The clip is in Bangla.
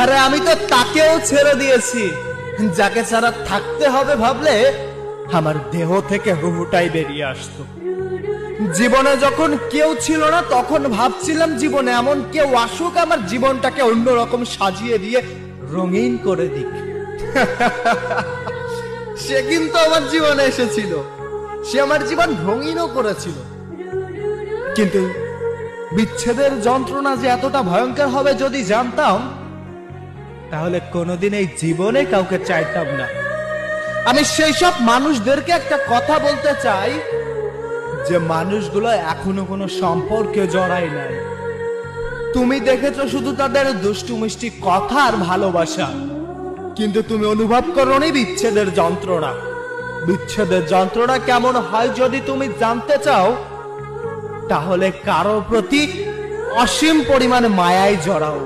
আরে আমি তো তাকেও ছেড়ে দিয়েছি, যাকে ছাড়া থাকতে হবে ভাবলে আমার দেহ থেকে হুহুটাই বেরিয়ে আসতো। জীবনে যখন কেউ ছিল না তখন ভাবছিলাম জীবনে এমন কেউ আসুক আমার জীবনটাকে অন্যরকম সাজিয়ে দিয়ে রঙিন করে দিক। সে কিন্তু আমার জীবনে এসেছিল, সে আমার জীবন রঙিনও করেছিল। কিন্তু বিচ্ছেদের যন্ত্রণা যে এতটা ভয়ঙ্কর হবে যদি জানতাম, তাহলে কোনোদিন এই জীবনে কাউকে চাইতাম না। আমি সেই সব মানুষদেরকে একটা কথা বলতে চাই যে মানুষগুলো এখনো কোনো সম্পর্কে জড়ায় নাই। তুমি দেখেছো শুধু তাদের দুষ্টু মিষ্টি কথা আর ভালোবাসা, কিন্তু তুমি অনুভব করোনি বিচ্ছেদের যন্ত্রণা। বিচ্ছেদের যন্ত্রণা কেমন হয় যদি তুমি জানতে চাও, তাহলে কারো প্রতি অসীম পরিমাণ মায়ায় জড়াও।